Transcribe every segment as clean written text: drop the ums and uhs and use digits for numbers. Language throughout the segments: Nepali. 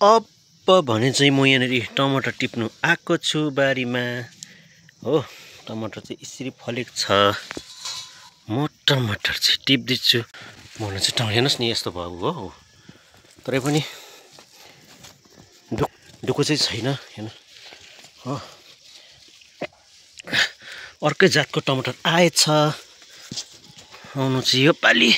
अब भने चाहिँ म यहाँनिर टमाटर टिप्नु आएको छु बारीमा हो। टमाटर चाहिँ यसरी फलेको छ। म टमाटर चाहिँ टिप्दैछु। मलाई चाहिँ टमाटर हेर्नुहोस् नि यस्तो भएको हो। तरै पनि दुःख चाहिँ छैन हेर्नु हो। अर्कै जातको टमाटर आएछ। आउनु चाहिँ यो पालि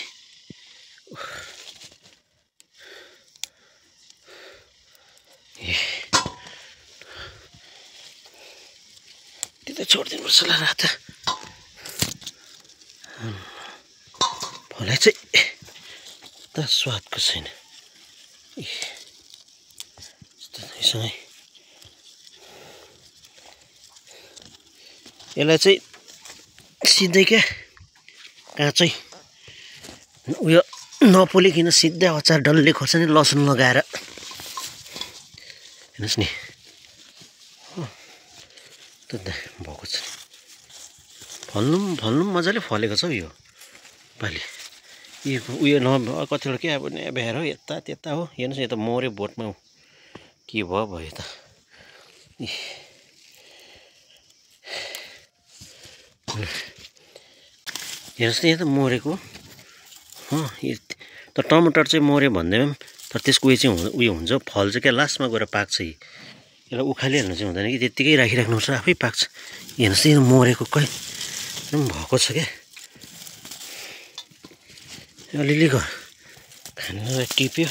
त्यतै छोडिदिनुपर्छ होला रात। फलाइ चाहिँ त स्वादको छैन। यसलाई चाहिँ सिधै क्या काँचै उयो नपोलिकन सिधै अचार डल्ले खोर्सानी लसुन लगाएर हेर्नुहोस् नि भएको छ। फल्नु मजाले फलेको छ हौ यो पालि। यो उयो कतिवटा के अब भ्याएर यता त्यता हो। हेर्नुहोस् यो त मर्यो बोटमा के भयो त। हेर्नुहोस् न यहाँ त मरेको हो। तर टमाटर चाहिँ मऱ्यो भन्दैमा तर त्यसको उयो चाहिँ उयो हुन्छ फल चाहिँ क्या लास्टमा गएर पाक्छ। यसलाई उखालिहाल्नु चाहिँ हुँदैन कि त्यत्तिकै राखिराख्नुपर्छ आफै पाक्छ। हेर्नुहोस् न यो मरेको एकदम भएको छ क्या। अलिअलि खानुलाई टिप्यो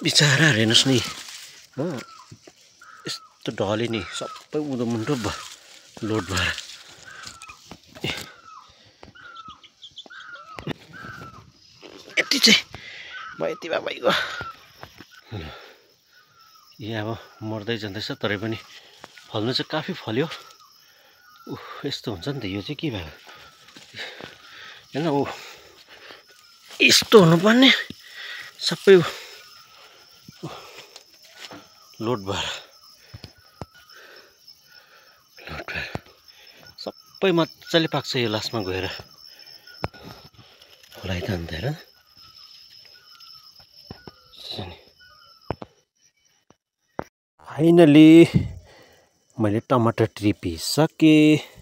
बिचरा हेर्नुहोस् नि हो। यस्तो ढल्यो नि सबै उँधो मुन्टो लोड भएर। यति चाहिँ भयो यति भए भइगयो। यहाँ अब मर्दै जाँदैछ तरै पनि फल्नु चाहिँ काफी फल्यो। यस्तो हुन्छ नि त यो चाहिँ के भयो होइन। यस्तो हुनुपर्ने सबै लोड भएर सबै मजाले पाक्छ यो लास्टमा गएर। फलाइ त अन्त हेर फाइनली मैले टमाटर टिपिसकेँ।